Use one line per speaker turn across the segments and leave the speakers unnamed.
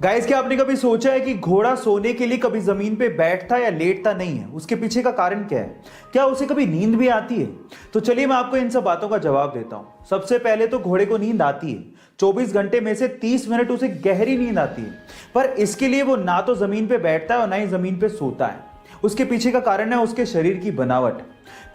Guys, क्या आपने कभी सोचा है कि घोड़ा सोने के लिए कभी जमीन पे बैठता या लेटता नहीं है? उसके पीछे का कारण क्या है? क्या उसे कभी नींद भी आती है? तो चलिए मैं आपको इन सब बातों का जवाब देता हूं। सबसे पहले तो घोड़े को नींद आती है। 24 घंटे में से 30 मिनट उसे गहरी नींद आती है, पर इसके लिए वो ना तो जमीन पे बैठता है और ना ही जमीन पे सोता है। उसके पीछे का कारण है उसके शरीर की बनावट।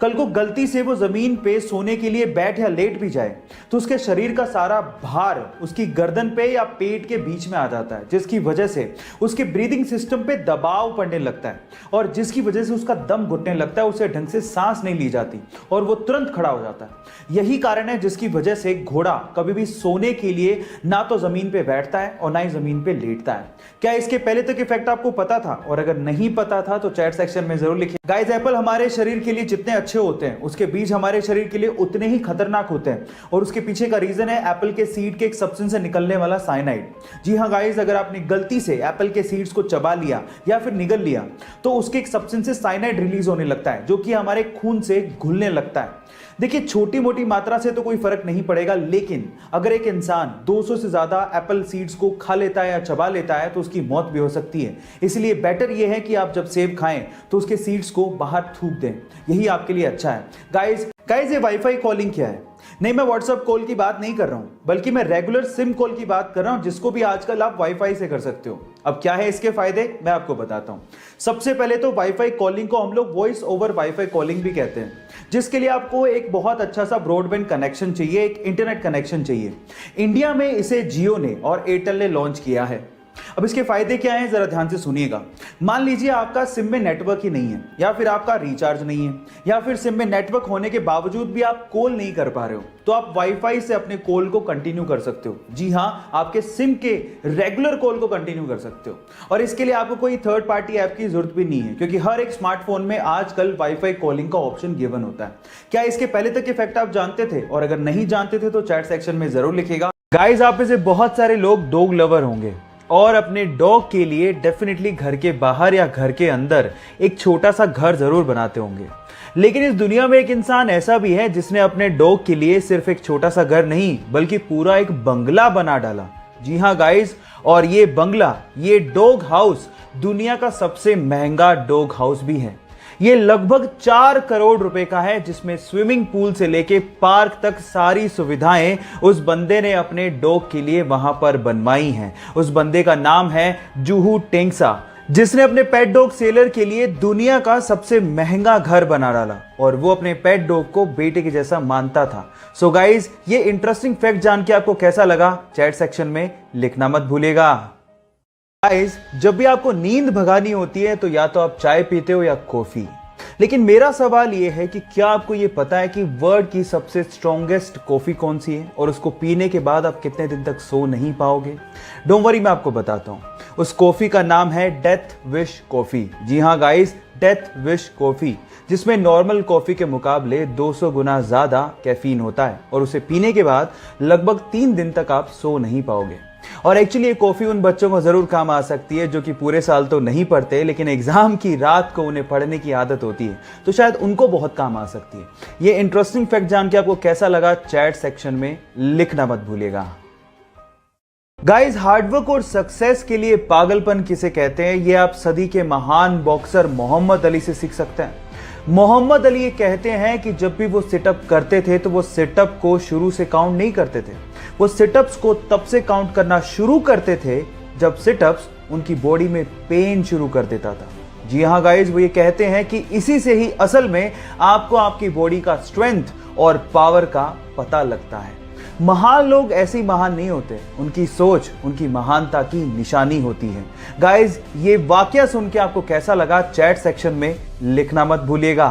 कल को गलती से वो जमीन पे सोने के लिए बैठ या लेट भी जाए तो उसके शरीर का सारा भार उसकी गर्दन पे या पेट के बीच में आ जाता है, जिसकी वजह से उसके ब्रीदिंग सिस्टम पे दबाव पड़ने लगता है और जिसकी वजह से उसका दम घुटने लगता है, उसे ढंग से सांस नहीं ली जाती और वो तुरंत खड़ा हो जाता है। यही कारण है जिसकी वजह से घोड़ा कभी भी सोने के लिए ना तो जमीन पे बैठता है और ना ही जमीन पे लेटता है। क्या इसके पहले तक इफेक्ट आपको पता था? और अगर नहीं पता था तो चैट सेक्शन में जरूर लिखिए। गाइस, एप्पल हमारे शरीर के लिए जितने अच्छे होते हैं उसके बीज हमारे शरीर के लिए उतने ही खतरनाक होते हैं, और उसके पीछे का रीजन है एप्पल के सीड के एक सब्सटेंस से निकलने वाला साइनाइड। जी हाँ गाइस, अगर आपने गलती से एप्पल के सीड्स को चबा लिया या फिर निगल लिया तो उसके एक सब्सटेंस से साइनाइड रिलीज होने लगता है, जो कि हमारे खून से घुलने लगता है। देखिए, छोटी मोटी मात्रा से तो कोई फर्क नहीं पड़ेगा, लेकिन अगर एक इंसान 200 से ज्यादा एप्पल सीड्स को खा लेता है या चबा लेता है तो उसकी मौत भी हो सकती है। इसलिए बेटर यह है कि आप जब सेब खाएं तो उसके सीड्स को बाहर थूक दें, यही आपके लिए अच्छा है। गाइस, ये वाईफाई कॉलिंग क्या है? नहीं, मैं व्हाट्सएप कॉल की बात नहीं कर रहा हूं, बल्कि मैं रेगुलर सिम कॉल की बात कर रहा हूं, जिसको भी आजकल आप वाईफाई से कर सकते हो। अब क्या है इसके फायदे, मैं आपको बताता हूं। सबसे पहले तो वाईफाई कॉलिंग को हम लोग वॉइस ओवर वाईफाई कॉलिंग भी कहते हैं, जिसके लिए आपको एक बहुत अच्छा सा ब्रॉडबैंड कनेक्शन चाहिए, एक इंटरनेट कनेक्शन चाहिए। इंडिया में इसे जियो ने और एयरटेल ने लॉन्च किया है। अब इसके फायदे क्या हैं, जरा ध्यान से सुनिएगा। मान लीजिए आपका सिम में नेटवर्क ही नहीं है, या फिर आपका रिचार्ज नहीं है, या फिर सिम में नेटवर्क होने के बावजूद भी आप कॉल नहीं कर पा रहे हो, तो आप वाईफाई से अपने कॉल को कंटिन्यू कर सकते हो। जी हाँ, आपके सिम के रेगुलर कॉल को कंटिन्यू कर सकते हो, और इसके लिए आपको कोई थर्ड पार्टी ऐप की जरूरत भी नहीं है, क्योंकि हर एक स्मार्टफोन में आजकल वाईफाई कॉलिंग का ऑप्शन गिवन होता है। क्या इसके पहले तक इफेक्ट आप जानते थे? और अगर नहीं जानते थे तो चैट सेक्शन में जरूर लिखिएगा। गाइस, आप में से बहुत सारे लोग डॉग लवर होंगे और अपने डॉग के लिए डेफिनेटली घर के बाहर या घर के अंदर एक छोटा सा घर जरूर बनाते होंगे। लेकिन इस दुनिया में एक इंसान ऐसा भी है जिसने अपने डॉग के लिए सिर्फ एक छोटा सा घर नहीं, बल्कि पूरा एक बंगला बना डाला। जी हाँ गाइस, और ये बंगला, ये डॉग हाउस दुनिया का सबसे महंगा डॉग हाउस भी है। ये लगभग 4 करोड़ रुपए का है, जिसमें स्विमिंग पूल से लेके पार्क तक सारी सुविधाएं उस बंदे ने अपने डॉग के लिए वहां पर बनवाई हैं। उस बंदे का नाम है जुहू टेंगसा, जिसने अपने पेट डॉग सेलर के लिए दुनिया का सबसे महंगा घर बना डाला, और वो अपने पेट डॉग को बेटे के जैसा मानता था। सो गाइज, ये इंटरेस्टिंग फैक्ट जान के आपको कैसा लगा, चैट सेक्शन में लिखना मत भूलिएगा। गाइस, जब भी आपको नींद भगानी होती है तो या तो आप चाय पीते हो या कॉफी, लेकिन मेरा सवाल यह है कि क्या आपको यह पता है कि वर्ल्ड की सबसे स्ट्रॉन्गेस्ट कॉफी कौन सी है, और उसको पीने के बाद आप कितने दिन तक सो नहीं पाओगे? डोंट वरी, मैं आपको बताता हूं। उस कॉफी का नाम है डेथ विश कॉफी। जी हां गाइस, डेथ विश कॉफी, जिसमें नॉर्मल कॉफी के मुकाबले 200 गुना ज्यादा कैफीन होता है, और उसे पीने के बाद लगभग 3 दिन तक आप सो नहीं पाओगे। और एक्चुअली ये कॉफी उन बच्चों को जरूर काम आ सकती है जो कि पूरे साल तो नहीं पढ़ते, लेकिन एग्जाम की रात को उन्हें पढ़ने की आदत होती है, तो शायद उनको बहुत काम आ सकती है। ये इंटरेस्टिंग फैक्ट जान के आपको कैसा लगा, चैट सेक्शन में लिखना मत भूलिएगा। गाइस, हार्डवर्क और सक्सेस के लिए पागलपन किसे कहते हैं, ये आप सदी के महान बॉक्सर मोहम्मद अली से सीख सकते हैं। मोहम्मद अली ये कहते हैं कि जब भी वो सिटअप करते थे तो वो सिटअप को शुरू से काउंट नहीं करते थे, वो सिटअप्स को तब से काउंट करना शुरू करते थे जब सिटअप्स उनकी बॉडी में पेन शुरू कर देता था। जी हाँ गाइस, वो ये कहते हैं कि इसी से ही असल में आपको आपकी बॉडी का स्ट्रेंथ और पावर का पता लगता है। महान लोग ऐसे ही महान नहीं होते, उनकी सोच उनकी महानता की निशानी होती है। गाइस, ये वाकया सुन के आपको कैसा लगा, चैट सेक्शन में लिखना मत भूलिएगा।